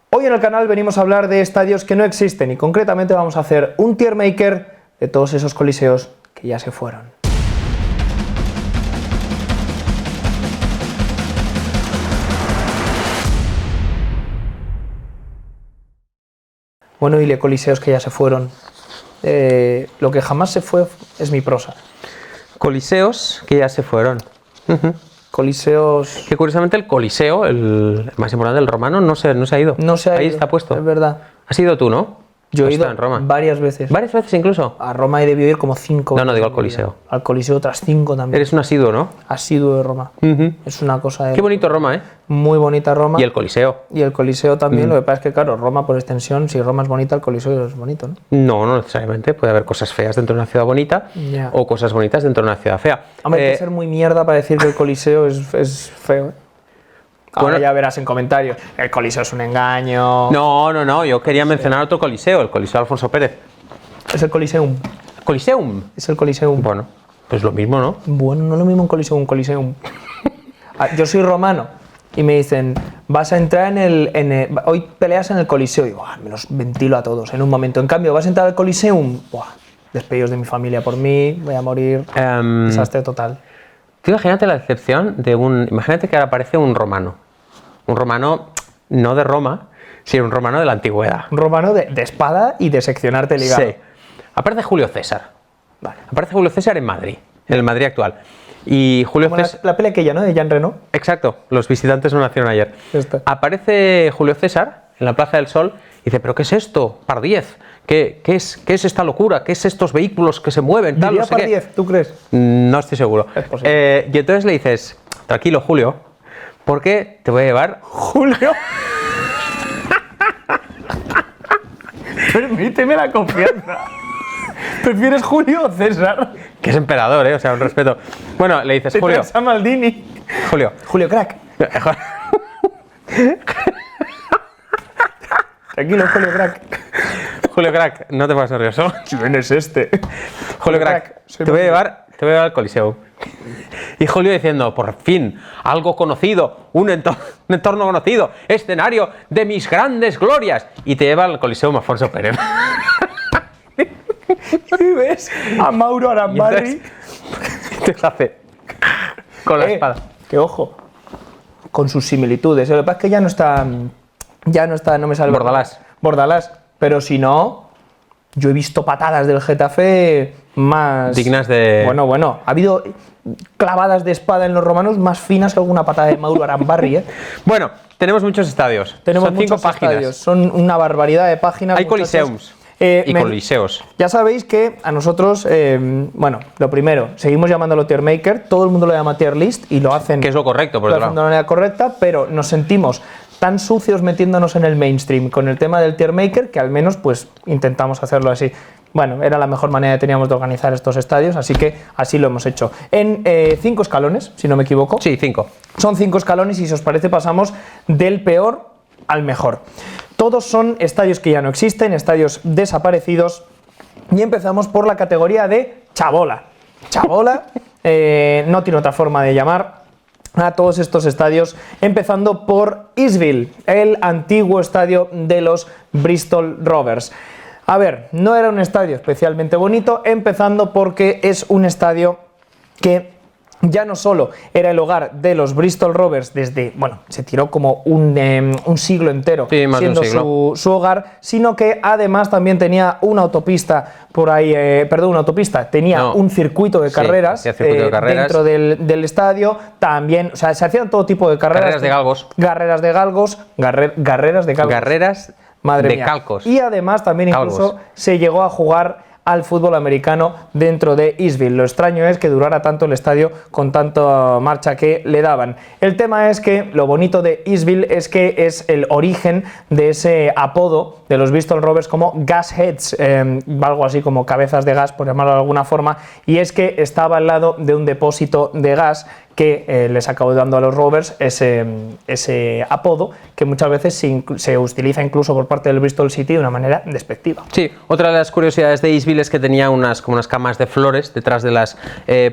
Hoy en el canal venimos a hablar de estadios que no existen y concretamente vamos a hacer un tier maker de todos esos coliseos que ya se fueron. Bueno, y de coliseos que ya se fueron. Lo que jamás se fue es mi prosa. Coliseos que ya se fueron. Coliseos... Que curiosamente el coliseo, el más importante, el romano, no se ha ido. No se ha Ahí ido, está puesto. es verdad. Has ido tú, ¿no? Yo he Has ido estado en Roma. varias veces. ¿Varias veces incluso? A Roma he debido ir como 5 veces. No, digo al en mi Coliseo. vida. Al Coliseo otras 5 también. Eres un asiduo, ¿no? Asiduo de Roma. Es una cosa de... Qué bonito Roma, ¿eh? Muy bonita Roma. Y el coliseo. Y el Coliseo también. Lo que pasa es que, claro, Roma por extensión, si Roma es bonita, el Coliseo es bonito, ¿no? No necesariamente. Puede haber cosas feas dentro de una ciudad bonita Ya. o cosas bonitas dentro de una ciudad fea. Hombre, hay que ser muy mierda para decir que el Coliseo es feo, ¿eh? Ahora Bueno, ya verás en comentarios. El Coliseo es un engaño. No. Yo quería mencionar otro coliseo, el Coliseo Alfonso Pérez. Es el Coliseum. ¿Coliseum? Es el Coliseum. Bueno, pues lo mismo, ¿no? Bueno, no es lo mismo un Coliseum. Yo soy romano y me dicen, vas a entrar hoy peleas en el Coliseo. Y buah, me los ventilo a todos en un momento. En cambio, vas a entrar al Coliseum. Buah, despedidos de mi familia por mí, voy a morir. Desastre total. Tú imagínate la decepción de imagínate que ahora aparece un romano. Un romano no de Roma, sino un romano de la antigüedad. Un romano de espada y de seccionarte el hígado. Sí. Aparece Julio César. Vale. Aparece Julio César en Madrid, en el Madrid actual. Y Julio Como César... la peli aquella, ¿no? De Jean Reno. Exacto, los visitantes no nacieron ayer. Ya está. Aparece Julio César en la Plaza del Sol y dice, ¿pero qué es esto, Pardiez? ¿Qué es esta locura? ¿Qué es estos vehículos que se mueven? Tal, ¿Diría no sé qué? Pardiez, tú crees? No estoy seguro. Es posible. Y entonces le dices, tranquilo, Julio, porque te voy a llevar... Julio. Permíteme la confianza. ¿Prefieres Julio o César? Que es emperador, ¿eh? O sea, un respeto. Bueno, le dices, Te Julio. traes a Maldini. Julio. Julio Crack. Tranquilo, Julio Crack. Julio Crack, no te pongas nervioso. ¿Quién es este? Julio Crack, te voy a llevar al Coliseo. Y Julio diciendo, por fin, algo conocido, un entorno conocido, escenario de mis grandes glorias. Y te lleva al Coliseo Alfonso Pérez. Y ves a Mauro Arambarri. Te hace con la espada. Que ojo, con sus similitudes. Lo que pasa es que ya no está, no me sale. Bordalás. Pero si no, yo he visto patadas del Getafe más... Dignas de... Bueno, ha habido clavadas de espada en los romanos más finas que alguna patada de Mauro Arambarri, ¿eh? Bueno, tenemos muchos estadios. Tenemos Son 5 muchos páginas. estadios, son una barbaridad de páginas. Hay muchachos. coliseums y coliseos. Ya sabéis que a nosotros, bueno, lo primero, seguimos llamándolo tier maker, todo el mundo lo llama tier list y lo hacen... Que es lo correcto, por lo otro hacen de lado. una manera correcta, pero nos sentimos tan sucios metiéndonos en el mainstream con el tema del tier maker que al menos pues intentamos hacerlo así. Bueno, era la mejor manera que teníamos de organizar estos estadios, así que así lo hemos hecho. En 5 escalones, si no me equivoco. Sí, 5. Son 5 escalones y si os parece pasamos del peor al mejor. Todos son estadios que ya no existen, estadios desaparecidos y empezamos por la categoría de chabola. Chabola no tiene otra forma de llamar a todos estos estadios, empezando por Eastville, el antiguo estadio de los Bristol Rovers. A ver, no era un estadio especialmente bonito, empezando porque es un estadio que ya no solo era el hogar de los Bristol Rovers desde, bueno, se tiró como un siglo entero, sí, más siendo de un siglo. su hogar, sino que además también tenía una autopista por ahí, tenía un circuito de carreras, circuito de carreras dentro del estadio, también, o sea, se hacían todo tipo de carreras. Carreras de galgos. Madre mía. Calcos. Y además también incluso se llegó a jugar al fútbol americano dentro de Eastville. Lo extraño es que durara tanto el estadio con tanta marcha que le daban. El tema es que lo bonito de Eastville es que es el origen de ese apodo de los Bristol Rovers como Gas Heads, algo así como cabezas de gas, por llamarlo de alguna forma, y es que estaba al lado de un depósito de gas que les acabó dando a los Rovers ese apodo que muchas veces se utiliza incluso por parte del Bristol City de una manera despectiva. Sí, otra de las curiosidades de Eastville es que tenía como unas camas de flores detrás de las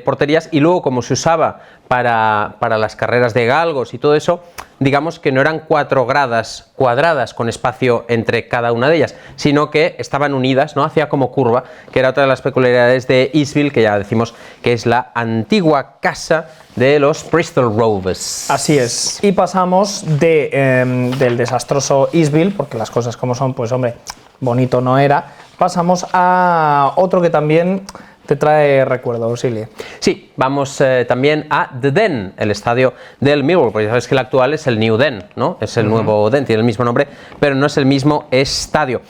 porterías y luego como se usaba para las carreras de galgos y todo eso, digamos que no eran 4 gradas cuadradas con espacio entre cada una de ellas, sino que estaban unidas, ¿no? Hacía como curva, que era otra de las peculiaridades de Eastville, que ya decimos que es la antigua casa de los Bristol Rovers. Así es. Y pasamos del desastroso Eastville, porque las cosas como son, pues hombre, bonito no era. Pasamos a otro que también te trae recuerdos, Silly. Sí, vamos también a The Den, el estadio del Millwall, porque ya sabes que el actual es el New Den, ¿no? Es el nuevo Den, tiene el mismo nombre, pero no es el mismo estadio.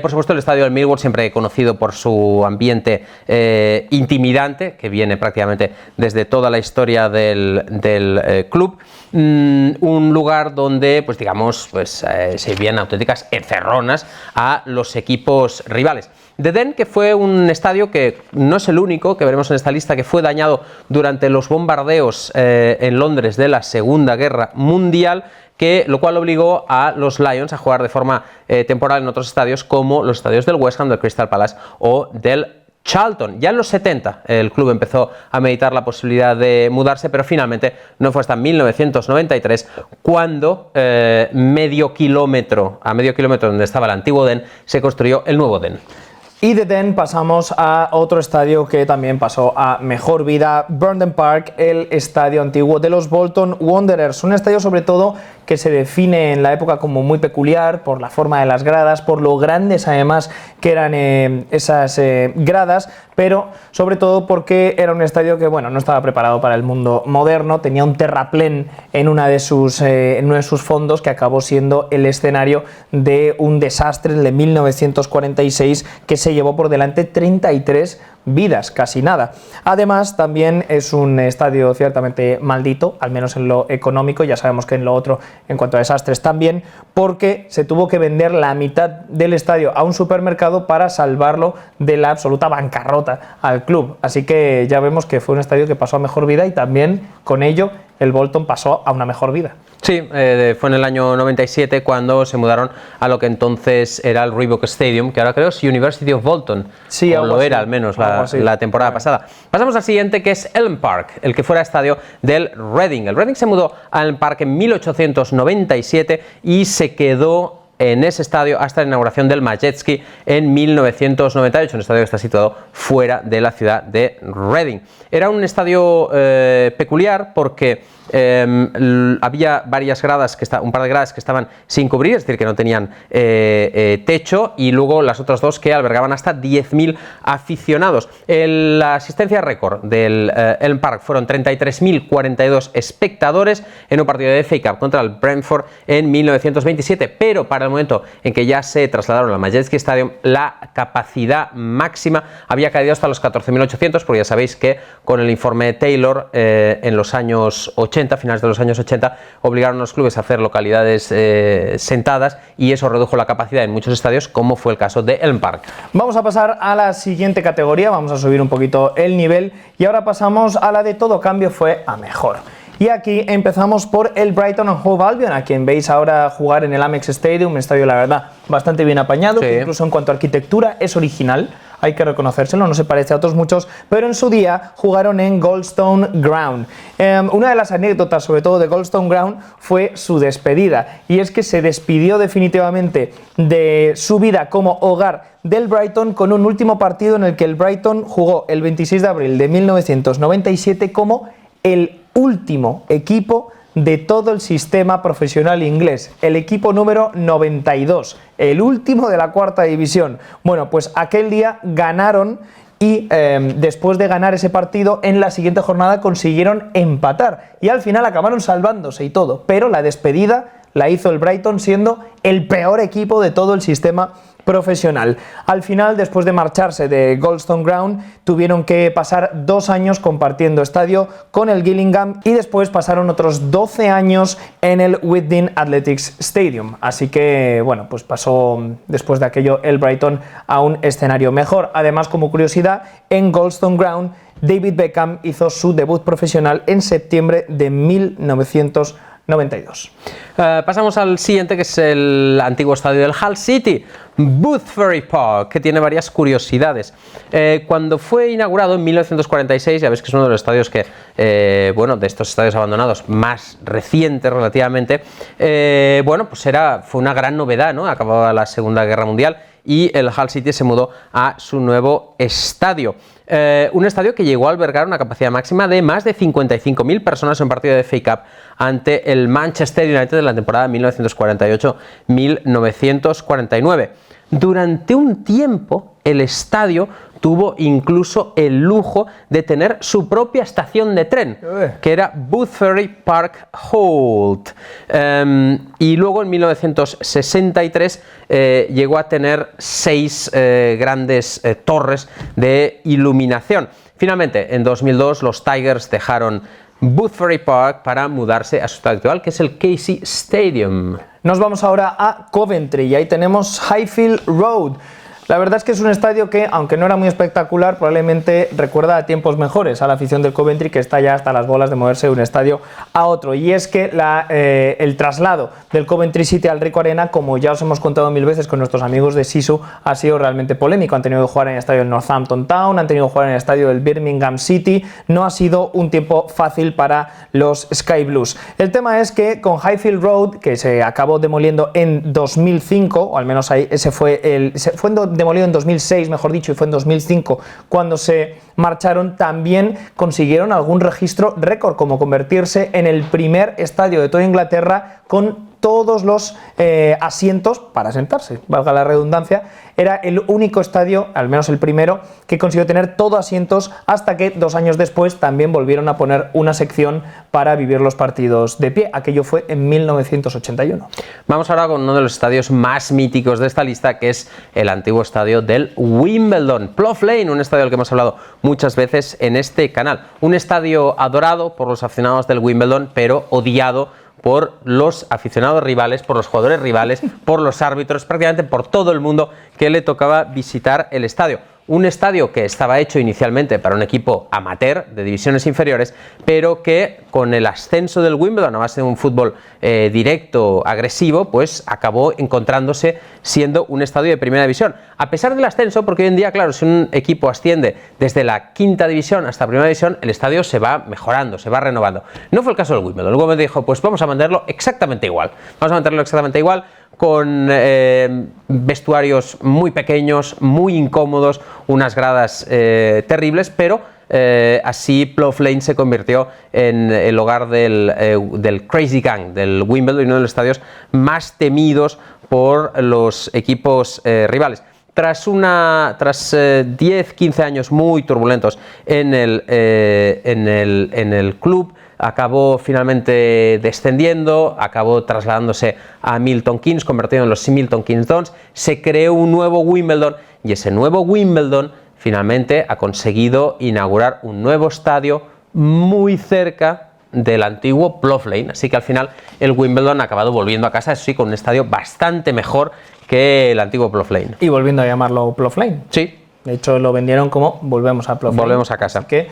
Por supuesto, el estadio del Millwall, siempre conocido por su ambiente intimidante, que viene prácticamente desde toda la historia del club. Un lugar donde, pues digamos, se vivían auténticas encerronas a los equipos rivales. The Den, que fue un estadio que no es el único que veremos en esta lista, que fue dañado durante los bombardeos en Londres de la Segunda Guerra Mundial, lo cual obligó a los Lions a jugar de forma temporal en otros estadios, como los estadios del West Ham, del Crystal Palace o del Charlton. Ya en los 70 el club empezó a meditar la posibilidad de mudarse, pero finalmente no fue hasta 1993 cuando a medio kilómetro donde estaba el antiguo Den se construyó el nuevo Den. Y de Den pasamos a otro estadio que también pasó a mejor vida, Burnden Park, el estadio antiguo de los Bolton Wanderers. Un estadio sobre todo que se define en la época como muy peculiar por la forma de las gradas, por lo grandes además que eran esas gradas, pero sobre todo porque era un estadio que, bueno, no estaba preparado para el mundo moderno, tenía un terraplén en uno de sus fondos, que acabó siendo el escenario de un desastre de 1946 que se llevó por delante 33 vidas, casi nada. Además, también es un estadio ciertamente maldito, al menos en lo económico, ya sabemos que en lo otro, en cuanto a desastres también, porque se tuvo que vender la mitad del estadio a un supermercado para salvarlo de la absoluta bancarrota al club. Así que ya vemos que fue un estadio que pasó a mejor vida y también con ello el Bolton pasó a una mejor vida. Sí, fue en el año 97 cuando se mudaron a lo que entonces era el Reebok Stadium, que ahora creo es University of Bolton, sí, o lo era al menos la temporada pasada. Pasamos al siguiente, que es Elm Park, el que fuera estadio del Reading. El Reading se mudó a Elm Park en 1897 y se quedó en ese estadio hasta la inauguración del Majetski en 1998, un estadio que está situado fuera de la ciudad de Reading. Era un estadio peculiar porque había varias gradas, un par de gradas que estaban sin cubrir, es decir, que no tenían techo, y luego las otras dos que albergaban hasta 10.000 aficionados. La asistencia récord del Elm Park fueron 33.042 espectadores en un partido de FA Cup contra el Brentford en 1927, pero para el momento en que ya se trasladaron al Majetski Stadium, la capacidad máxima había caído hasta los 14.800, porque ya sabéis que con el informe de Taylor en los años 80, finales de los años 80, obligaron a los clubes a hacer localidades sentadas, y eso redujo la capacidad en muchos estadios, como fue el caso de Elm Park. Vamos a pasar a la siguiente categoría, vamos a subir un poquito el nivel, y ahora pasamos a la de todo cambio fue a mejor. Y aquí empezamos por el Brighton and Hove Albion, a quien veis ahora jugar en el Amex Stadium, un estadio, la verdad, bastante bien apañado, sí, que incluso en cuanto a arquitectura es original, hay que reconocérselo, no se parece a otros muchos, pero en su día jugaron en Goldstone Ground. Una de las anécdotas, sobre todo de Goldstone Ground, fue su despedida, y es que se despidió definitivamente de su vida como hogar del Brighton con un último partido en el que el Brighton jugó el 26 de abril de 1997 como el último equipo de todo el sistema profesional inglés, el equipo número 92, el último de la cuarta división. Bueno, pues aquel día ganaron y después de ganar ese partido, en la siguiente jornada consiguieron empatar y al final acabaron salvándose y todo, pero la despedida la hizo el Brighton siendo el peor equipo de todo el sistema profesional. Al final, después de marcharse de Goldstone Ground, tuvieron que pasar 2 años compartiendo estadio con el Gillingham y después pasaron otros 12 años en el Whitby Athletics Stadium. Así que, bueno, pues pasó después de aquello el Brighton a un escenario mejor. Además, como curiosidad, en Goldstone Ground, David Beckham hizo su debut profesional en septiembre de 1990. 92. Pasamos al siguiente, que es el antiguo estadio del Hull City, Boothferry Park, que tiene varias curiosidades. Cuando fue inaugurado en 1946, ya ves que es uno de los estadios que, bueno, de estos estadios abandonados más recientes relativamente, bueno, pues fue una gran novedad, ¿no? Acababa la Segunda Guerra Mundial y el Hull City se mudó a su nuevo estadio. Un estadio que llegó a albergar una capacidad máxima de más de 55.000 personas en un partido de FA Cup ante el Manchester United de la temporada 1948-1949. Durante un tiempo, el estadio tuvo incluso el lujo de tener su propia estación de tren, que era Boothferry Park Halt. Y luego en 1963 llegó a tener 6 grandes torres de iluminación. Finalmente, en 2002 los Tigers dejaron Boothferry Park para mudarse a su estadio actual, que es el Casey Stadium. Nos vamos ahora a Coventry y ahí tenemos Highfield Road. La verdad es que es un estadio que, aunque no era muy espectacular, probablemente recuerda a tiempos mejores a la afición del Coventry, que está ya hasta las bolas de moverse de un estadio a otro. Y es que el traslado del Coventry City al Ricoh Arena, como ya os hemos contado 1000 veces con nuestros amigos de Sisu, ha sido realmente polémico. Han tenido que jugar en el estadio del Northampton Town, han tenido que jugar en el estadio del Birmingham City. No ha sido un tiempo fácil para los Sky Blues. El tema es que con Highfield Road, que se acabó demoliendo en 2005, o al menos ahí fue demolido en 2006, mejor dicho, y fue en 2005 cuando se marcharon, también consiguieron algún registro récord, como convertirse en el primer estadio de toda Inglaterra con todos los asientos para sentarse, valga la redundancia. Era el único estadio, al menos el primero, que consiguió tener todo asientos, hasta que 2 años después también volvieron a poner una sección para vivir los partidos de pie. Aquello fue en 1981. Vamos ahora con uno de los estadios más míticos de esta lista, que es el antiguo estadio del Wimbledon, Plough Lane, un estadio del que hemos hablado muchas veces en este canal. Un estadio adorado por los aficionados del Wimbledon, pero odiado por los aficionados rivales, por los jugadores rivales, por los árbitros, prácticamente por todo el mundo que le tocaba visitar el estadio. Un estadio que estaba hecho inicialmente para un equipo amateur de divisiones inferiores, pero que con el ascenso del Wimbledon a base de un fútbol directo, agresivo, pues acabó encontrándose siendo un estadio de primera división. A pesar del ascenso, porque hoy en día, claro, si un equipo asciende desde la quinta división hasta primera división, el estadio se va mejorando, se va renovando. No fue el caso del Wimbledon. El Wimbledon dijo, pues vamos a mantenerlo exactamente igual. Vamos a mantenerlo exactamente igual, con vestuarios muy pequeños, muy incómodos, unas gradas terribles, pero así Plough Lane se convirtió en el hogar del Crazy Gang, del Wimbledon, y uno de los estadios más temidos por los equipos rivales. Tras 10-15 años muy turbulentos en el club, acabó finalmente descendiendo, acabó trasladándose a Milton Keynes, convertido en los Milton Keynes Dons. Se creó un nuevo Wimbledon, y ese nuevo Wimbledon finalmente ha conseguido inaugurar un nuevo estadio muy cerca del antiguo Plough Lane. Así que al final el Wimbledon ha acabado volviendo a casa, eso sí, con un estadio bastante mejor que el antiguo Plough Lane. Y volviendo a llamarlo Plough Lane. Sí. De hecho, lo vendieron como volvemos a Plough Lane. Volvemos a casa. Así que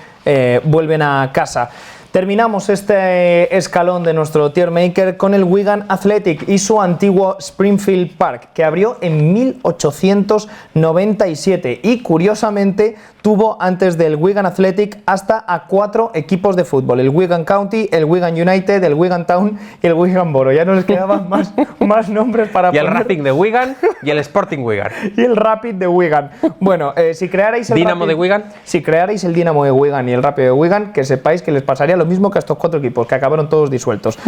vuelven a casa. Terminamos este escalón de nuestro tier maker con el Wigan Athletic y su antiguo Springfield Park, que abrió en 1897 y curiosamente tuvo antes del Wigan Athletic hasta a 4 equipos de fútbol: el Wigan County, el Wigan United, el Wigan Town y el Wigan Borough. Ya no les quedaban más nombres para poner. Y el Racing de Wigan y el Sporting Wigan. Y el Rapid de Wigan. Bueno, si crearais el Dinamo de Wigan. Si crearais el Dinamo de Wigan y el Rapid de Wigan, que sepáis que les pasaría lo mismo que a estos 4 equipos, que acabaron todos disueltos.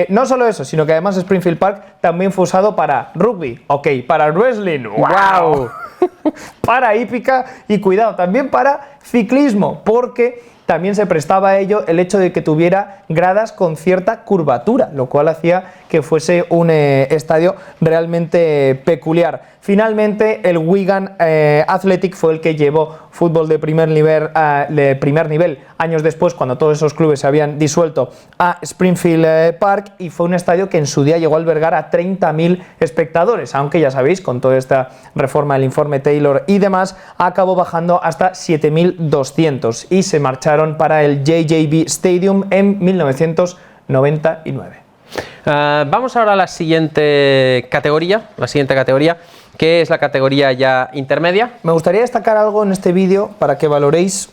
No solo eso, sino que además Springfield Park también fue usado para rugby, ok, para wrestling, wow, para hípica y cuidado, también para ciclismo, porque también se prestaba a ello el hecho de que tuviera gradas con cierta curvatura, lo cual hacía que fuese un estadio realmente peculiar. Finalmente, el Wigan Athletic fue el que llevó fútbol de primer nivel años después, cuando todos esos clubes se habían disuelto, a Springfield Park, y fue un estadio que en su día llegó a albergar a 30.000 espectadores, aunque ya sabéis, con toda esta reforma del informe Taylor y demás, acabó bajando hasta 7.200 y se marcharon para el JJB Stadium en 1999. Vamos ahora a la siguiente categoría, que es la categoría ya intermedia. Me gustaría destacar algo en este vídeo para que valoréis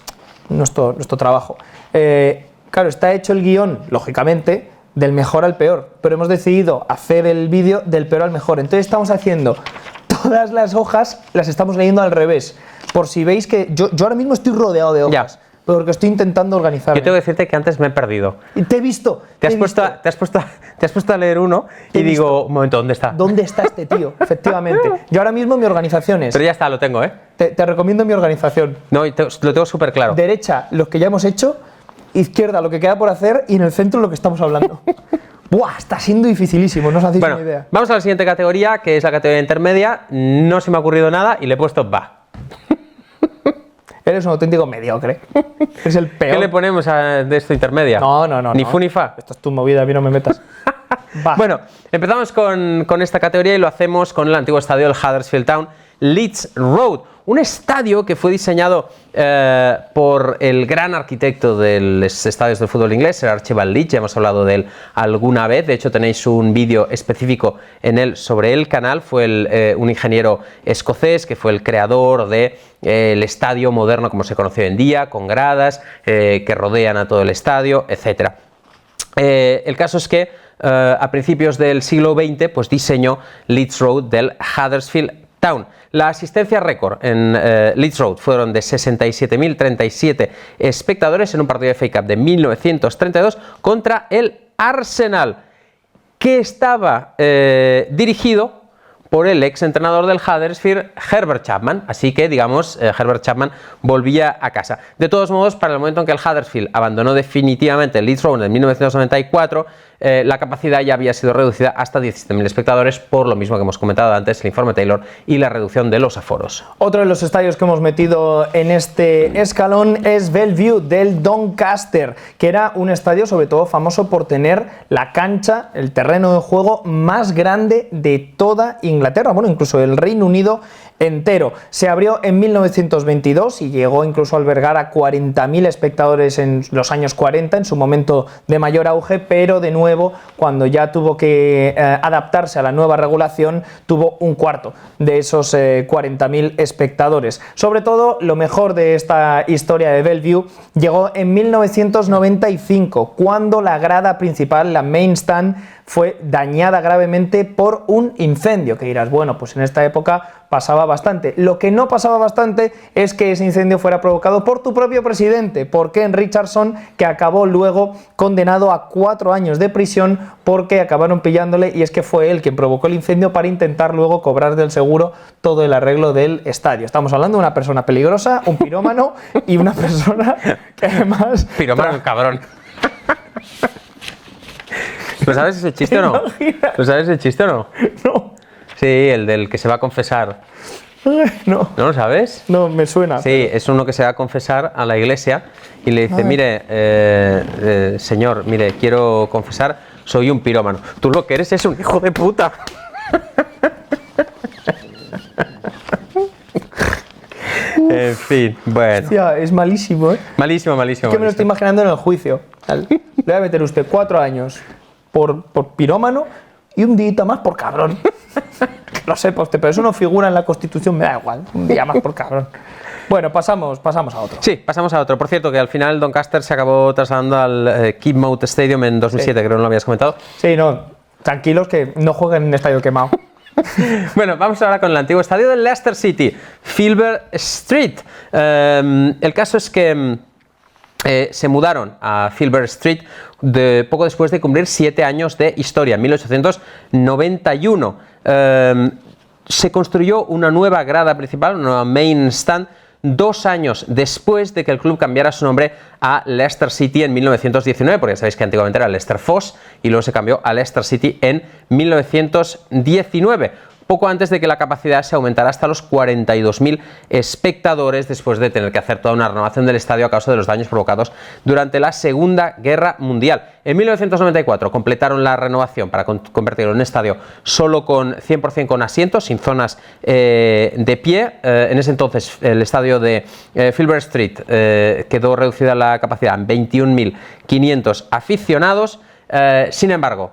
nuestro trabajo. Claro, está hecho el guión, lógicamente, del mejor al peor, pero hemos decidido hacer el vídeo del peor al mejor. Entonces estamos haciendo todas las hojas, las estamos leyendo al revés. Por si veis que yo ahora mismo estoy rodeado de hojas, porque estoy intentando organizarme. Yo tengo que decirte que antes me he perdido. Y te he visto. Te has puesto a leer uno y digo, un momento, ¿dónde está? ¿Dónde está este tío? Efectivamente. Yo ahora mismo mi organización es... Pero ya está, lo tengo, ¿eh? Te recomiendo mi organización. No, lo tengo súper claro. Derecha, los que ya hemos hecho. Izquierda, lo que queda por hacer. Y en el centro, lo que estamos hablando. ¡Buah! Está siendo dificilísimo, no os hacéis una idea. Vamos a la siguiente categoría, que es la categoría intermedia. No se me ha ocurrido nada y le he puesto va. Eres un auténtico mediocre. Es el peor. ¿Qué le ponemos de esto intermedia? No. Ni fu ni fa. Esto es tu movida, a mí no me metas. Va. Bueno, empezamos con esta categoría y lo hacemos con el antiguo estadio del Huddersfield Town, Leeds Road. Un estadio que fue diseñado por el gran arquitecto de los estadios del fútbol inglés, Sir Archibald Leeds. Ya hemos hablado de él alguna vez. De hecho, tenéis un vídeo específico sobre el canal. Fue un ingeniero escocés que fue el creador del estadio moderno como se conoce hoy en día, con gradas que rodean a todo el estadio, etc. El caso es que a principios del siglo XX pues diseñó Leeds Road del Huddersfield Town. La asistencia récord en Leeds Road fueron de 67.037 espectadores en un partido de FA Cup de 1932 contra el Arsenal, que estaba dirigido por el ex entrenador del Huddersfield, Herbert Chapman. Así que, digamos, Herbert Chapman volvía a casa. De todos modos, para el momento en que el Huddersfield abandonó definitivamente el Leeds Road en 1994, la capacidad ya había sido reducida hasta 17.000 espectadores, por lo mismo que hemos comentado antes, el informe Taylor y la reducción de los aforos. Otro de los estadios que hemos metido en este escalón es Bellevue del Doncaster, que era un estadio sobre todo famoso por tener la cancha, el terreno de juego más grande de toda Inglaterra, bueno, incluso el Reino Unido entero. Se abrió en 1922 y llegó incluso a albergar a 40.000 espectadores en los años 40, en su momento de mayor auge, pero de nuevo, cuando ya tuvo que adaptarse a la nueva regulación, tuvo un cuarto de esos 40.000 espectadores. Sobre todo, lo mejor de esta historia de Bellevue llegó en 1995, cuando la grada principal, la main stand, fue dañada gravemente por un incendio, que dirás, bueno, pues en esta época pasaba bastante. Lo que no pasaba bastante es que ese incendio fuera provocado por tu propio presidente, por Ken Richardson, que acabó luego condenado a 4 años de prisión porque acabaron pillándole, y es que fue él quien provocó el incendio para intentar luego cobrar del seguro todo el arreglo del estadio. Estamos hablando de una persona peligrosa, un pirómano y una persona que además... Pirómano, cabrón. ¿Lo sabes ese chiste o no? ¿Lo sabes ese chiste o no? No. Sí, el del que se va a confesar. No. ¿No lo sabes? No, me suena. Sí, es uno que se va a confesar a la iglesia y le dice, mire, señor, mire, quiero confesar, soy un pirómano. Tú lo que eres es un hijo de puta. En fin, bueno. Hostia, es malísimo, ¿eh? Malísimo. Es que me lo estoy imaginando en el juicio. Le voy a meter usted 4 años por pirómano y un día más por cabrón. Lo sepa usted, pero eso no figura en la Constitución, me da igual. Un día más por cabrón. Bueno, pasamos a otro. Sí, pasamos a otro. Por cierto, que al final Doncaster se acabó trasladando al Keepmoat Stadium en 2007, creo que no lo habías comentado. Sí, no, tranquilos que no jueguen en estadio quemado. Bueno, vamos ahora con el antiguo estadio del Leicester City, Filbert Street. El caso es que se mudaron a Filbert Street poco después de cumplir 7 años de historia, en 1891. Se construyó una nueva grada principal, una nueva main stand, 2 años después de que el club cambiara su nombre a Leicester City en 1919, porque ya sabéis que antiguamente era Leicester Fosse y luego se cambió a Leicester City en 1919. Poco antes de que la capacidad se aumentara hasta los 42.000 espectadores, después de tener que hacer toda una renovación del estadio a causa de los daños provocados durante la Segunda Guerra Mundial. En 1994 completaron la renovación para convertirlo en un estadio solo con 100% con asientos, sin zonas de pie. En ese entonces el estadio de Filbert Street quedó reducida la capacidad en 21.500 aficionados. Sin embargo,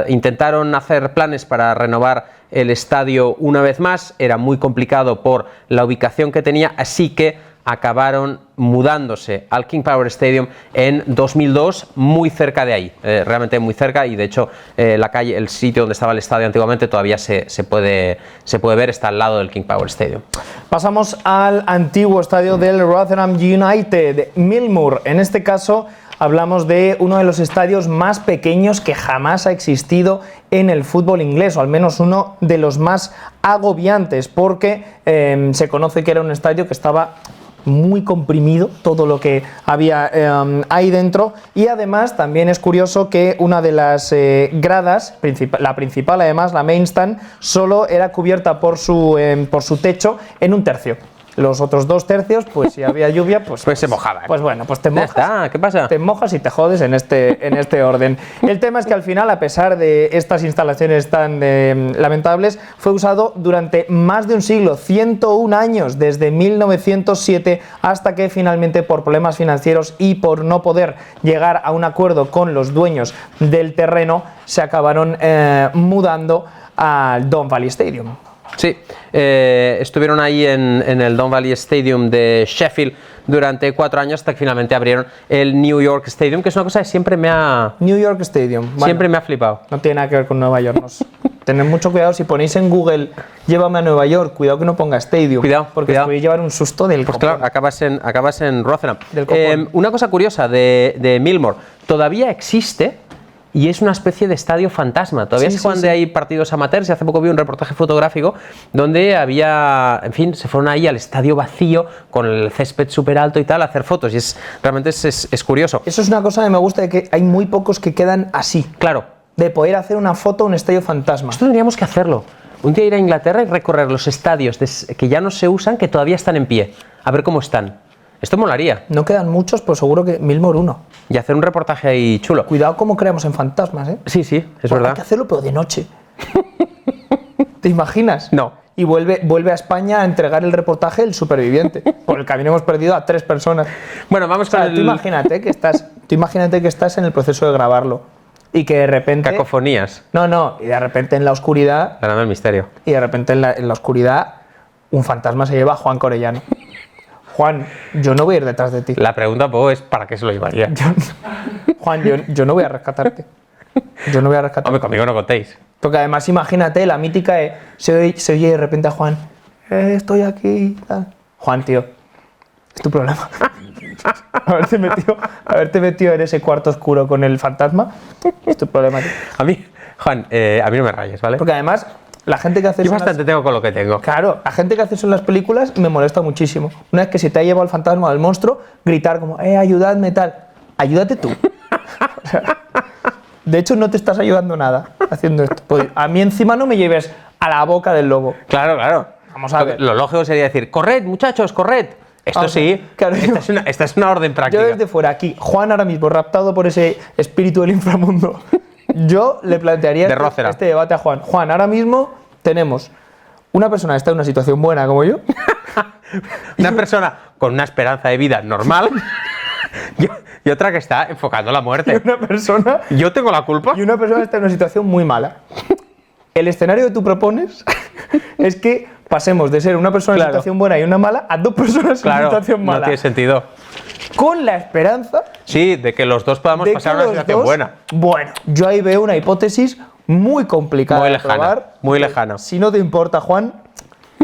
intentaron hacer planes para renovar el estadio una vez más, era muy complicado por la ubicación que tenía, así que acabaron mudándose al King Power Stadium en 2002, muy cerca de ahí, realmente muy cerca, y de hecho la calle, el sitio donde estaba el estadio antiguamente todavía se puede ver, está al lado del King Power Stadium. Pasamos al antiguo estadio del Rotherham United, Millmoor. En este caso hablamos de uno de los estadios más pequeños que jamás ha existido en el fútbol inglés, o al menos uno de los más agobiantes, porque se conoce que era un estadio que estaba muy comprimido, todo lo que había ahí dentro, y además también es curioso que una de las gradas, la principal además, la main stand, solo era cubierta por su techo en un tercio. Los otros 2 tercios, pues si había lluvia, pues se mojaba. Pues bueno, pues te mojas. Ya está, ¿qué pasa? Te mojas y te jodes en este orden. El tema es que al final, a pesar de estas instalaciones tan lamentables, fue usado durante más de un siglo, 101 años, desde 1907 hasta que finalmente, por problemas financieros y por no poder llegar a un acuerdo con los dueños del terreno, se acabaron mudando al Don Valley Stadium. Sí, estuvieron ahí en el Don Valley Stadium de Sheffield durante 4 años hasta que finalmente abrieron el New York Stadium, que es una cosa que siempre me ha... New York Stadium. Bueno, siempre me ha flipado. No tiene nada que ver con Nueva York. Tened mucho cuidado si ponéis en Google llévame a Nueva York, cuidado que no ponga Stadium. Porque os podéis llevar un susto del Pues copón. claro, acabas en Rotherham. Del copón. Una cosa curiosa de Millmoor, todavía existe. Y es una especie de estadio fantasma. Todavía se juegan de ahí partidos amateurs. Y hace poco vi un reportaje fotográfico donde había, en fin, se fueron ahí al estadio vacío con el césped súper alto y tal a hacer fotos. Y realmente es curioso. Eso es una cosa que me gusta, de que hay muy pocos que quedan así. Claro. De poder hacer una foto en un estadio fantasma. Esto tendríamos que hacerlo. Un día ir a Inglaterra y recorrer los estadios que ya no se usan, que todavía están en pie. A ver cómo están. Esto molaría. No quedan muchos, pero seguro que Millmoor 1. Y hacer un reportaje ahí chulo. Cuidado cómo creamos en fantasmas, ¿eh? Sí, es verdad. Hay que hacerlo, pero de noche. ¿Te imaginas? No. Y vuelve a España a entregar el reportaje el superviviente. Por el camino hemos perdido a 3 personas. Bueno, vamos con Tú imagínate que estás en el proceso de grabarlo y que de repente... Cacofonías. No, y de repente en la oscuridad... Ganando el misterio. Y de repente en la oscuridad un fantasma se lleva a Juan Corellano. Juan, yo no voy a ir detrás de ti. La pregunta, pues, es ¿para qué se lo llevaría? Juan, yo no voy a rescatarte. Yo no voy a rescatarte. Hombre, conmigo no contéis. Porque además imagínate la mítica de se oye de repente a Juan, estoy aquí. Tal. Juan, tío, es tu problema. haberte metido en ese cuarto oscuro con el fantasma es tu problema, tío. A mí, Juan, a mí no me rayes, ¿vale? Porque además la gente que hace Yo bastante tengo con lo que tengo. Claro, la gente que hace eso en las películas me molesta muchísimo. Una vez que se te ha llevado el fantasma o el monstruo, gritar como, ayudadme, tal. Ayúdate tú. O sea, de hecho, no te estás ayudando nada haciendo esto. Pues a mí encima no me lleves a la boca del lobo. Claro. Vamos a ver. Lo lógico sería decir, corred, muchachos, corred. Esto sí, claro, esta es una orden práctica. Yo desde fuera, aquí, Juan ahora mismo, raptado por ese espíritu del inframundo, yo le plantearía este debate a Juan. Juan, ahora mismo tenemos una persona que está en una situación buena como yo. Una persona con una esperanza de vida normal y otra que está enfocando la muerte. Y una persona... ¿Yo tengo la culpa? Y una persona que está en una situación muy mala. El escenario que tú propones es que pasemos de ser una persona en situación buena y una mala a 2 personas en situación mala. No tiene sentido. Con la esperanza... Sí, de que los dos podamos pasar una situación buena. Bueno, yo ahí veo una hipótesis muy complicada de probar. Muy lejana. Si no te importa, Juan,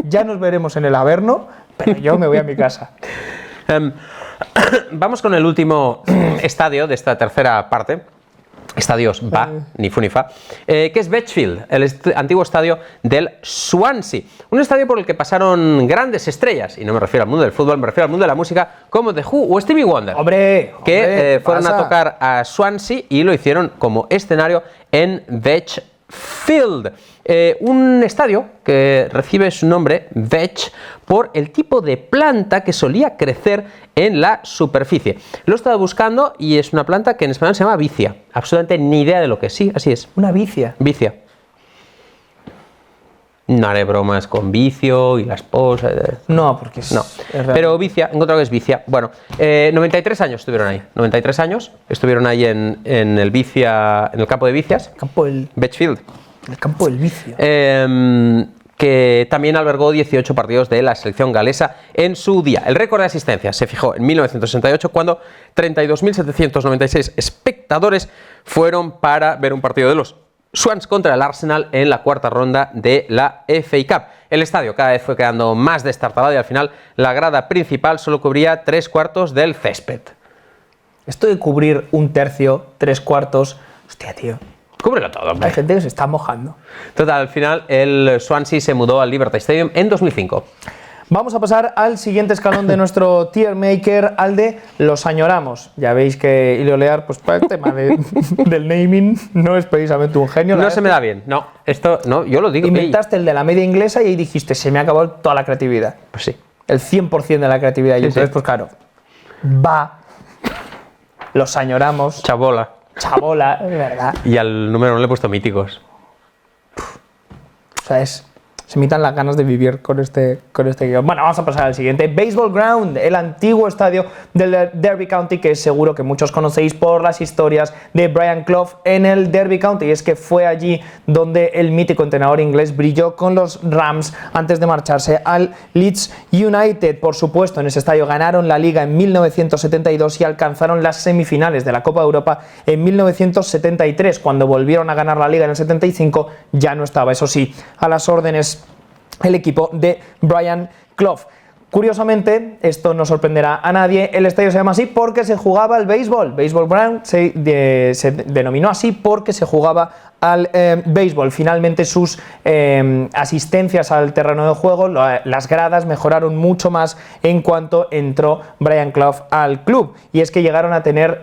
ya nos veremos en el Averno, pero yo me voy a mi casa. Vamos con el último estadio de esta tercera parte. Estadios va, ni fu ni fa, que es Betchfield, el antiguo estadio del Swansea. Un estadio por el que pasaron grandes estrellas, y no me refiero al mundo del fútbol, me refiero al mundo de la música, como The Who o Stevie Wonder. Que fueron a tocar a Swansea y lo hicieron como escenario en Betchfield. Un estadio que recibe su nombre, Vetch, por el tipo de planta que solía crecer en la superficie. Lo he estado buscando y es una planta que en español se llama vicia. Absolutamente ni idea de lo que es. Sí, así es. Una vicia. Vicia. No haré bromas con Vicio y la esposa. No, porque no. Pero Vicia, he encontrado que es Vicia. Bueno, 93 años estuvieron ahí. 93 años estuvieron ahí en el Vicia, en el campo de Vicias. Betchfield. El campo del Vicio. Que también albergó 18 partidos de la selección galesa en su día. El récord de asistencia se fijó en 1968 cuando 32.796 espectadores fueron para ver un partido de los Swans contra el Arsenal en la cuarta ronda de la FA Cup. El estadio cada vez fue quedando más destartalado y al final la grada principal solo cubría 3/4 del césped. Esto de cubrir 1/3, 3/4, hostia, tío. Cúbrelo todo, hombre. Hay gente que se está mojando. Total, al final el Swansea se mudó al Liberty Stadium en 2005. Vamos a pasar al siguiente escalón de nuestro tier maker, al de los añoramos. Ya veis que Ilio Lear, pues para el tema del naming, no es precisamente un genio. No se me da bien, no. Esto, no, yo lo digo. Inventaste el de la media inglesa y ahí dijiste, se me ha acabado toda la creatividad. Pues sí. El 100% de la creatividad. Y entonces, pues claro, los añoramos. Chabola. Chabola, de verdad. Y al número no le he puesto míticos. O sea, se me quitan las ganas de vivir con este guión. Bueno, vamos a pasar al siguiente. Baseball Ground, el antiguo estadio del Derby County, que seguro que muchos conocéis por las historias de Brian Clough en el Derby County. Y es que fue allí donde el mítico entrenador inglés brilló con los Rams antes de marcharse al Leeds United. Por supuesto, en ese estadio ganaron la Liga en 1972 y alcanzaron las semifinales de la Copa de Europa en 1973. Cuando volvieron a ganar la Liga en el 75, ya no estaba, eso sí, a las órdenes el equipo de Brian Clough. Curiosamente, esto no sorprenderá a nadie, el estadio se llama así porque se jugaba al béisbol. Baseball Ground se denominó así porque se jugaba al béisbol. Finalmente sus asistencias al terreno de juego, las gradas mejoraron mucho más en cuanto entró Brian Clough al club. Y es que llegaron a tener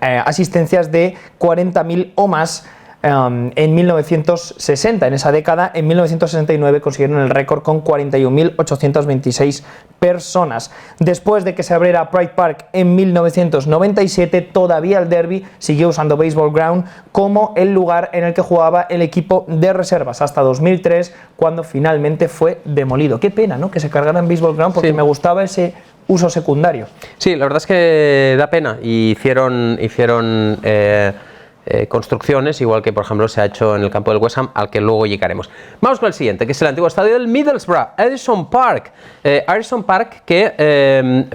asistencias de 40.000 o más en 1960, en esa década. En 1969 consiguieron el récord con 41.826 personas. Después de que se abriera Pride Park en 1997, todavía el Derby siguió usando Baseball Ground como el lugar en el que jugaba el equipo de reservas, hasta 2003, cuando finalmente fue demolido. Qué pena, ¿no?, que se cargara en Baseball Ground, porque sí, me gustaba ese uso secundario. Sí, la verdad es que da pena. Y hicieron construcciones, igual que por ejemplo se ha hecho en el campo del West Ham, al que luego llegaremos. Vamos con el siguiente, que es el antiguo estadio del Middlesbrough, Addison Park. Addison Park, que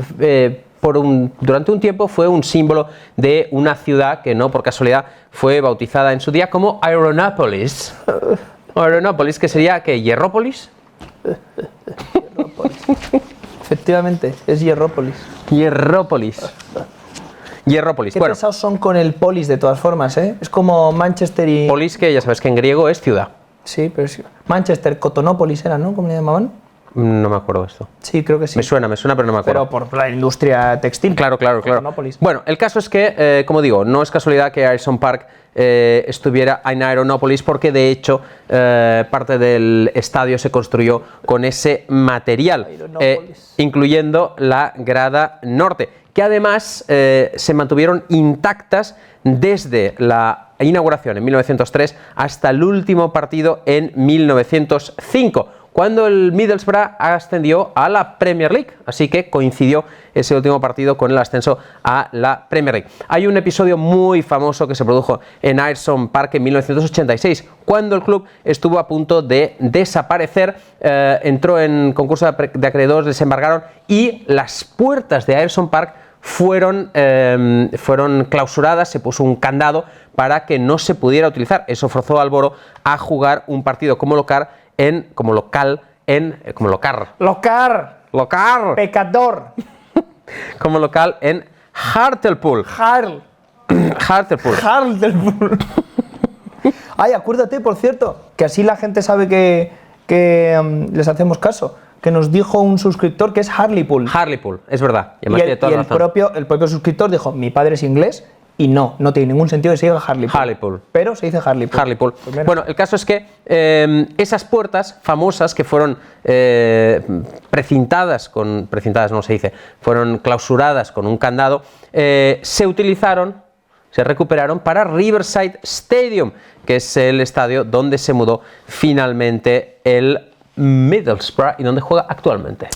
durante un tiempo fue un símbolo de una ciudad que no por casualidad fue bautizada en su día como Ironopolis. Ironopolis, que sería, ¿qué? ¿Hierrópolis? Efectivamente, es Hierrópolis. Hierrópolis. Qué bueno, pesados son con el polis de todas formas, ¿eh? Es como Manchester y... Polis, que ya sabes que en griego es ciudad. Sí, pero es... Manchester, Cotonópolis era, ¿no? ¿Cómo le llamaban? No me acuerdo de esto. Sí, creo que sí. Me suena, pero no me acuerdo. Pero por la industria textil. Claro. Bueno, el caso es que, como digo, no es casualidad que Addison Park estuviera en Ironopolis, porque de hecho parte del estadio se construyó con ese material, incluyendo la grada norte, que además se mantuvieron intactas desde la inauguración en 1903 hasta el último partido en 1905, cuando el Middlesbrough ascendió a la Premier League, así que coincidió ese último partido con el ascenso a la Premier League. Hay un episodio muy famoso que se produjo en Addison Park en 1986, cuando el club estuvo a punto de desaparecer, entró en concurso de acreedores, desembargaron y las puertas de Addison Park fueron clausuradas, se puso un candado para que no se pudiera utilizar. Eso forzó al Boro a jugar un partido como local en pecador como local en Hartlepool. Hartlepool. Ay, acuérdate, por cierto, que así la gente sabe que les hacemos caso, que nos dijo un suscriptor que es Hartlepool, es verdad. Y el propio suscriptor dijo, mi padre es inglés. Y no tiene ningún sentido que se diga Hartlepool. Pero se dice Hartlepool. Pues bueno, el caso es que esas puertas famosas que fueron fueron clausuradas con un candado, se utilizaron se recuperaron para Riverside Stadium, que es el estadio donde se mudó finalmente el Middlesbrough y donde juega actualmente.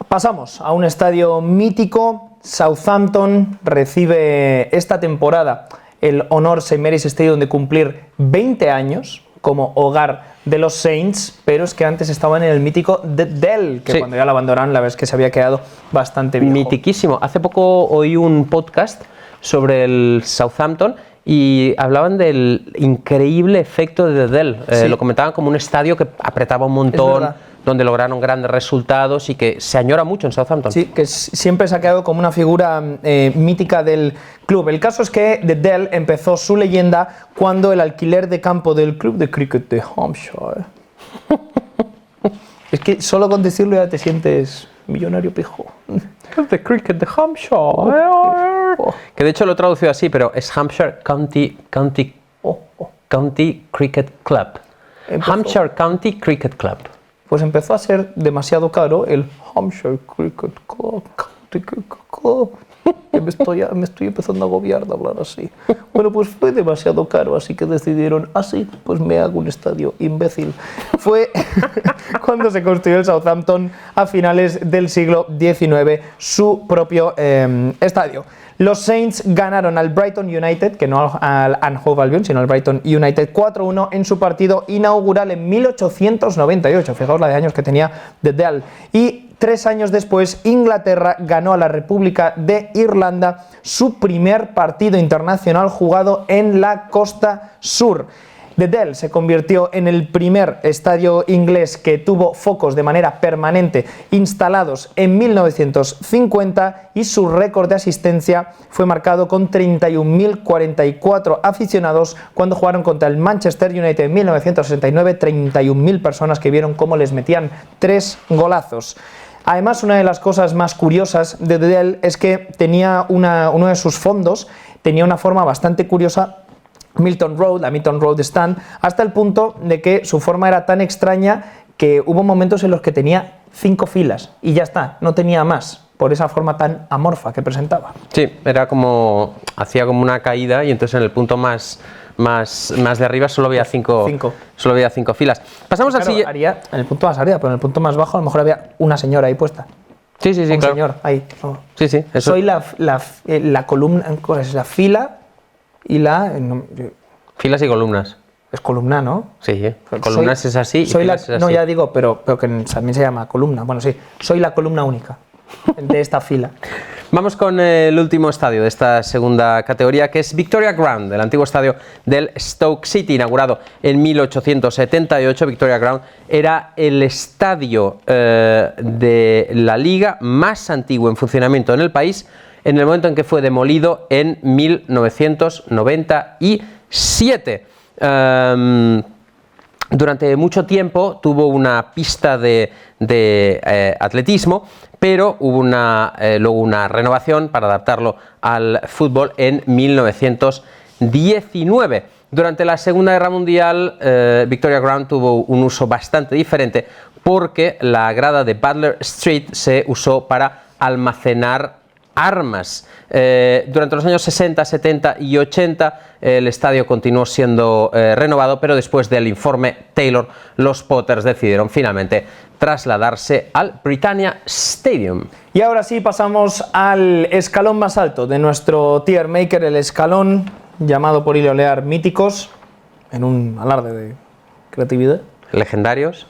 Pasamos a un estadio mítico. Southampton recibe esta temporada el honor St. Mary's Stadium de cumplir 20 años como hogar de los Saints, pero es que antes estaban en el mítico The Dell, que cuando ya lo abandonaron la verdad es que se había quedado bastante viejo. Mitiquísimo. Hace poco oí un podcast sobre el Southampton y hablaban del increíble efecto de The Dell. Lo comentaban como un estadio que apretaba un montón, donde lograron grandes resultados y que se añora mucho en Southampton. Sí, que siempre se ha quedado como una figura mítica del club. El caso es que The Dell empezó su leyenda cuando el alquiler de campo del club de cricket de Hampshire. Es que solo con decirlo ya te sientes millonario, pijo. The cricket de Hampshire. Que de hecho lo he traducido así, pero es Hampshire County Cricket Club. Hampshire County Cricket Club. Pues empezó a ser demasiado caro el Hampshire Cricket Club. Que me estoy empezando a agobiar de hablar así. Bueno, pues fue demasiado caro, así que decidieron, pues me hago un estadio, imbécil. Fue cuando se construyó el Southampton a finales del siglo XIX, su propio estadio. Los Saints ganaron al Brighton United, que no al Hove Albion, sino al Brighton United 4-1 en su partido inaugural en 1898. Fijaos la de años que tenía The Dell. Y 3 años después, Inglaterra ganó a la República de Irlanda su primer partido internacional jugado en la costa sur. The Dell se convirtió en el primer estadio inglés que tuvo focos de manera permanente instalados en 1950 y su récord de asistencia fue marcado con 31.044 aficionados cuando jugaron contra el Manchester United en 1969, 31.000 personas que vieron cómo les metían 3 golazos. Además, una de las cosas más curiosas de The Dell es que tenía uno de sus fondos, tenía una forma bastante curiosa, la Milton Road Stand, hasta el punto de que su forma era tan extraña que hubo momentos en los que tenía 5 filas y ya está, no tenía más, por esa forma tan amorfa que presentaba. Sí, era como, hacía como una caída y entonces en el punto más de arriba solo había 5 filas. Pasamos claro, al siguiente. Haría en el punto más arriba, pero en el punto más bajo a lo mejor había una señora ahí puesta. Sí, Un claro. señor ahí. Oh. Sí, eso. Soy la columna, ¿cuál es? La fila y la... Filas y columnas. Es columna, ¿no? Sí, columnas es así. Soy filas es así. No, ya digo, pero que también se llama columna. Bueno, sí, soy la columna única de esta fila. Vamos con el último estadio de esta segunda categoría, que es Victoria Ground, el antiguo estadio del Stoke City, inaugurado en 1878. Victoria Ground era el estadio de la liga más antiguo en funcionamiento en el país en el momento en que fue demolido en 1997. Durante mucho tiempo tuvo una pista de atletismo, pero hubo luego una renovación para adaptarlo al fútbol en 1919. Durante la Segunda Guerra Mundial, Victoria Ground tuvo un uso bastante diferente porque la grada de Butler Street se usó para almacenar armas. Durante los años 60, 70 y 80 el estadio continuó siendo renovado, pero después del informe Taylor, los Potters decidieron finalmente trasladarse al Britannia Stadium. Y ahora sí pasamos al escalón más alto de nuestro tier maker, el escalón llamado por Ilio Lear míticos, en un alarde de creatividad. Legendarios.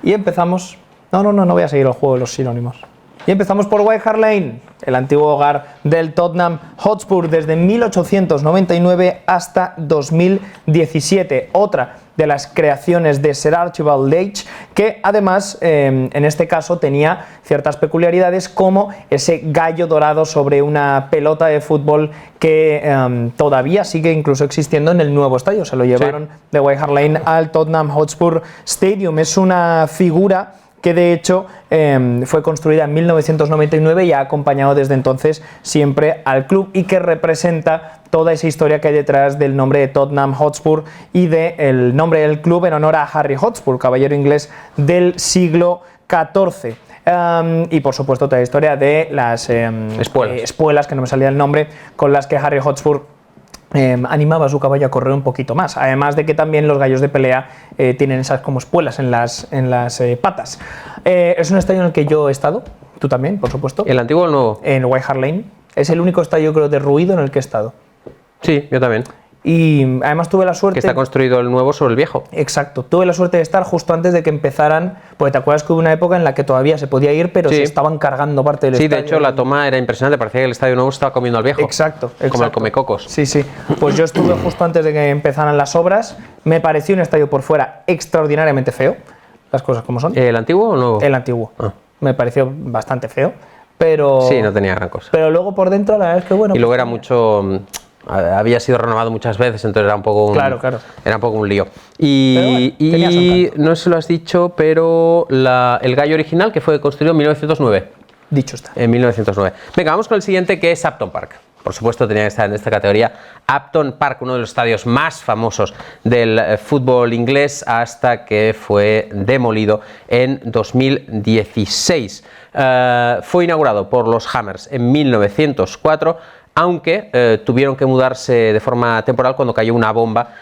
Y empezamos... No voy a seguir el juego de los sinónimos. Y empezamos por White Hart Lane, el antiguo hogar del Tottenham Hotspur desde 1899 hasta 2017. Otra de las creaciones de Sir Archibald Leitch, que además en este caso tenía ciertas peculiaridades como ese gallo dorado sobre una pelota de fútbol que todavía sigue incluso existiendo en el nuevo estadio. Se lo llevaron de White Hart Lane al Tottenham Hotspur Stadium. Es una figura que de hecho fue construida en 1999 y ha acompañado desde entonces siempre al club y que representa toda esa historia que hay detrás del nombre de Tottenham Hotspur y del nombre del club en honor a Harry Hotspur, caballero inglés del siglo XIV. Y por supuesto toda la historia de las espuelas, que no me salía el nombre, con las que Harry Hotspur animaba a su caballo a correr un poquito más. Además de que también los gallos de pelea tienen esas como espuelas en las patas. Es un estadio en el que yo he estado, tú también, por supuesto. ¿El antiguo o el nuevo? En White Hart Lane. Es el único estadio, creo, de ruido en el que he estado. Sí, yo también. Y además tuve la suerte... Que está construido el nuevo sobre el viejo. Exacto. Tuve la suerte de estar justo antes de que empezaran... Porque te acuerdas que hubo una época en la que todavía se podía ir, pero se estaban cargando parte del estadio. Sí, de hecho la toma era impresionante. Parecía que el estadio nuevo estaba comiendo al viejo. Exacto. Como el Comecocos. Sí, sí. Pues yo estuve justo antes de que empezaran las obras. Me pareció un estadio por fuera extraordinariamente feo. Las cosas como son. ¿El antiguo o el nuevo? El antiguo. Me pareció bastante feo. Pero... Sí, no tenía gran cosa. Pero luego por dentro la verdad es que bueno... Y luego era mucho... Había sido renovado muchas veces, entonces era un poco un, claro. Era un poco un lío. Y no sé si lo has dicho, pero el gallo original que fue construido en 1909. Dicho está. En 1909. Venga, vamos con el siguiente, que es Upton Park. Por supuesto tenía que estar en esta categoría. Upton Park, uno de los estadios más famosos del fútbol inglés, hasta que fue demolido en 2016. Fue inaugurado por los Hammers en 1904, aunque tuvieron que mudarse de forma temporal cuando cayó una bomba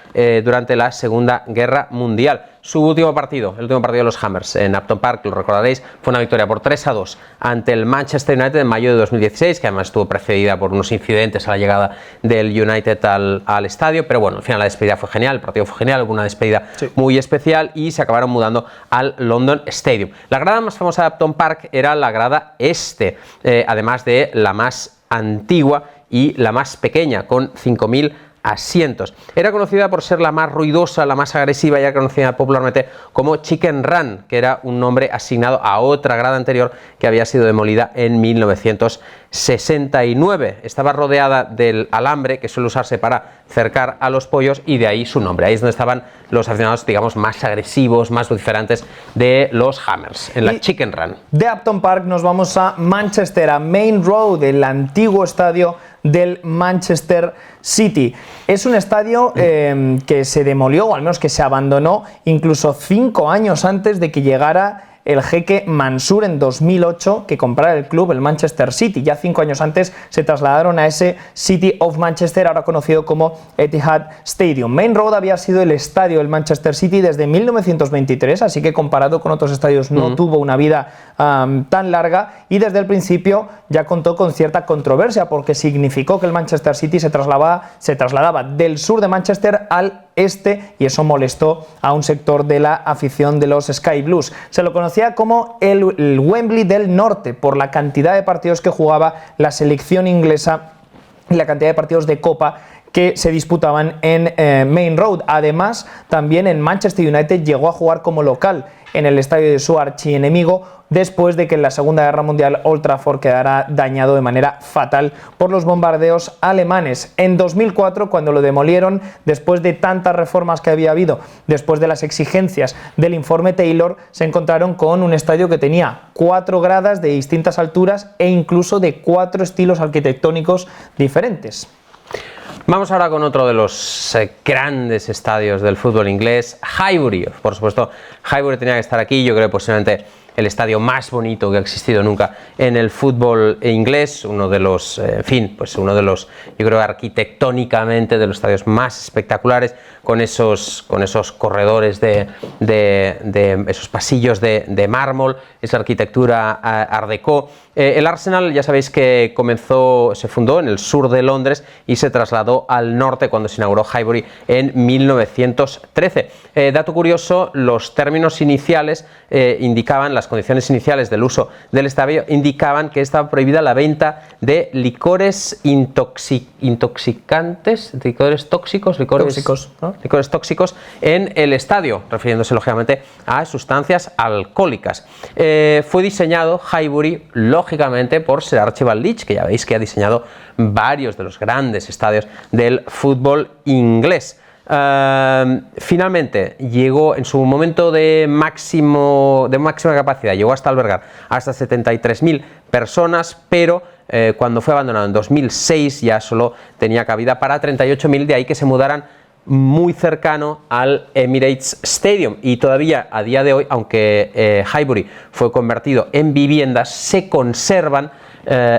durante la Segunda Guerra Mundial. Su último partido, el último partido de los Hammers en Upton Park, lo recordaréis, fue una victoria por 3-2 ante el Manchester United en mayo de 2016, que además estuvo precedida por unos incidentes a la llegada del United al estadio, pero bueno, al final la despedida fue genial, el partido fue genial, hubo una despedida muy especial y se acabaron mudando al London Stadium. La grada más famosa de Upton Park era la grada este, además de la más antigua y la más pequeña, con 5.000 asientos. Era conocida por ser la más ruidosa, la más agresiva, y era conocida popularmente como Chicken Run, que era un nombre asignado a otra grada anterior que había sido demolida en 1969. Estaba rodeada del alambre que suele usarse para cercar a los pollos, y de ahí su nombre. Ahí es donde estaban los aficionados, digamos, más agresivos, más vociferantes de los Hammers, en la Chicken Run. De Upton Park nos vamos a Manchester, a Main Road, el antiguo estadio del Manchester City. Es un estadio que se demolió, o al menos que se abandonó, incluso 5 años antes de que llegara el jeque Mansur en 2008, que comprara el club, el Manchester City. Ya 5 años antes se trasladaron a ese City of Manchester, ahora conocido como Etihad Stadium. Main Road había sido el estadio del Manchester City desde 1923, así que comparado con otros estadios no tuvo una vida tan larga, y desde el principio ya contó con cierta controversia, porque significó que el Manchester City se trasladaba del sur de Manchester al este, y eso molestó a un sector de la afición de los Sky Blues. Se lo conocía como el Wembley del Norte, por la cantidad de partidos que jugaba la selección inglesa y la cantidad de partidos de Copa que se disputaban en Main Road. Además, también en Manchester United llegó a jugar como local en el estadio de su archienemigo, después de que en la Segunda Guerra Mundial Old Trafford quedara dañado de manera fatal por los bombardeos alemanes. En 2004, cuando lo demolieron, después de tantas reformas que había habido, después de las exigencias del informe Taylor, se encontraron con un estadio que tenía 4 gradas de distintas alturas e incluso de 4 estilos arquitectónicos diferentes. Vamos ahora con otro de los grandes estadios del fútbol inglés, Highbury. Por supuesto, Highbury tenía que estar aquí. Yo creo que posiblemente el estadio más bonito que ha existido nunca en el fútbol inglés, uno de los, uno de los, yo creo, arquitectónicamente de los estadios más espectaculares, con esos corredores de esos pasillos de mármol, esa arquitectura Art Deco. El Arsenal, ya sabéis que se fundó en el sur de Londres y se trasladó al norte cuando se inauguró Highbury en 1913. Dato curioso, los términos iniciales indicaban, las condiciones iniciales del uso del estadio indicaban que estaba prohibida la venta de licores intoxicantes, licores tóxicos, ¿no? Licores tóxicos en el estadio, refiriéndose lógicamente a sustancias alcohólicas. Fue diseñado Highbury, lógicamente, por Sir Archibald Leach, que ya veis que ha diseñado varios de los grandes estadios del fútbol inglés. Finalmente llegó en su momento de máxima capacidad, llegó hasta albergar hasta 73.000 personas, pero cuando fue abandonado en 2006 ya solo tenía cabida para 38.000, de ahí que se mudaran muy cercano al Emirates Stadium, y todavía a día de hoy, aunque Highbury fue convertido en viviendas, se conservan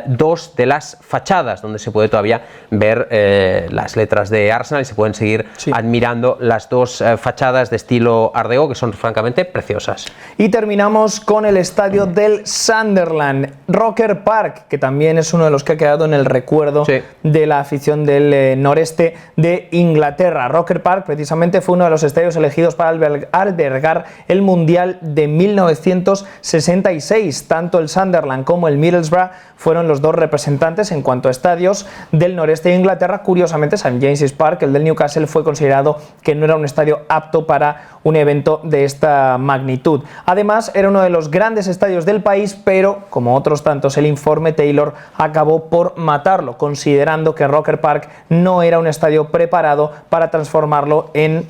dos de las fachadas, donde se puede todavía ver las letras de Arsenal y se pueden seguir admirando las dos fachadas de estilo Art Deco, que son francamente preciosas. Y terminamos con el estadio del Sunderland, Roker Park, que también es uno de los que ha quedado en el recuerdo de la afición del noreste de Inglaterra. Roker Park precisamente fue uno de los estadios elegidos para albergar el Mundial de 1966. Tanto el Sunderland como el Middlesbrough fueron los dos representantes en cuanto a estadios del noreste de Inglaterra. Curiosamente, St. James's Park, el del Newcastle, fue considerado que no era un estadio apto para un evento de esta magnitud. Además, era uno de los grandes estadios del país, pero, como otros tantos, el informe Taylor acabó por matarlo, considerando que Roker Park no era un estadio preparado para transformarlo en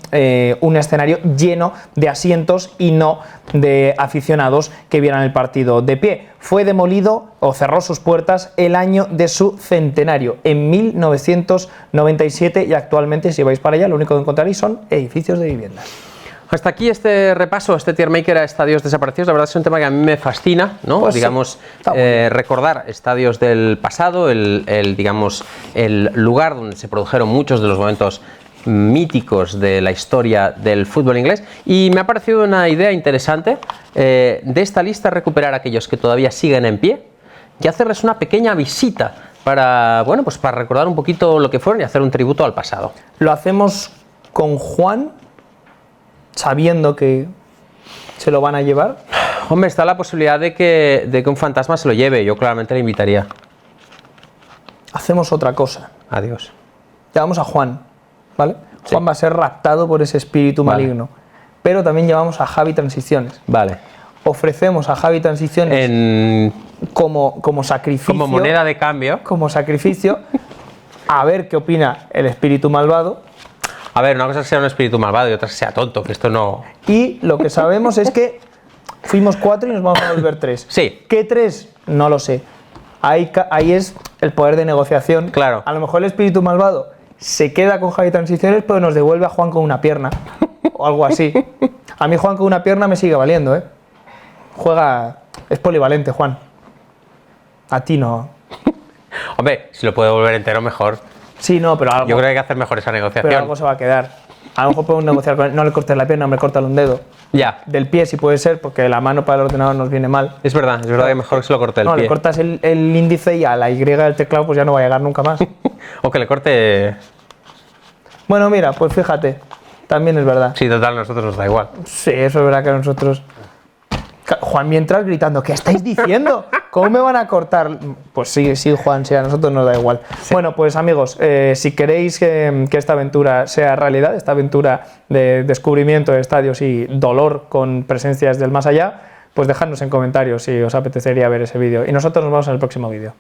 un escenario lleno de asientos y no de aficionados que vieran el partido de pie. Fue demolido o cerró sus puertas el año de su centenario, en 1997, y actualmente, si vais para allá, lo único que encontraréis son edificios de viviendas. Hasta aquí este repaso, este tier maker a estadios desaparecidos. La verdad es un tema que a mí me fascina, ¿no? Pues digamos, recordar estadios del pasado, digamos, el lugar donde se produjeron muchos de los momentos míticos de la historia del fútbol inglés, y me ha parecido una idea interesante de esta lista recuperar a aquellos que todavía siguen en pie y hacerles una pequeña visita para, bueno, pues para recordar un poquito lo que fueron y hacer un tributo al pasado. Lo hacemos con Juan, sabiendo que se lo van a llevar. Hombre, está la posibilidad de que un fantasma se lo lleve. Yo claramente le invitaría. Hacemos otra cosa. Adiós. Llevamos a Juan, ¿vale? Sí. Juan va a ser raptado por ese espíritu maligno. Pero también llevamos a Javi Transiciones. Vale. Ofrecemos a Javi Transiciones como sacrificio. Como moneda de cambio. Como sacrificio. A ver qué opina el espíritu malvado. A ver, una cosa es que sea un espíritu malvado y otra es que sea tonto, que esto no... Y lo que sabemos es que fuimos 4 y nos vamos a volver 3. Sí. ¿Qué 3? No lo sé. Ahí es el poder de negociación. Claro. A lo mejor el espíritu malvado se queda con Javi Transiciones, pero nos devuelve a Juan con una pierna. O algo así. A mí Juan con una pierna me sigue valiendo, ¿eh? Es polivalente, Juan. A ti no. Hombre, si lo puede volver entero, mejor. Sí, no, pero algo... Yo creo que hay que hacer mejor esa negociación. Pero algo se va a quedar. A lo mejor podemos negociar con él. No le cortes la pierna, me corta un dedo. Ya. Del pie si puede ser, porque la mano para el ordenador nos viene mal. Es verdad que mejor que se lo corte el pie. No, le cortas el índice y a la Y del teclado pues ya no va a llegar nunca más. O que le corte... Bueno, mira, pues fíjate. También es verdad. Sí, total, a nosotros nos da igual. Sí, eso es verdad que a nosotros... Juan mientras gritando, ¿qué estáis diciendo? ¿Cómo me van a cortar? Pues sí, Juan, sí, a nosotros nos da igual. Sí. Bueno, pues amigos, si queréis que esta aventura sea realidad, esta aventura de descubrimiento de estadios y dolor con presencias del más allá, pues dejadnos en comentarios si os apetecería ver ese vídeo. Y nosotros nos vemos en el próximo vídeo.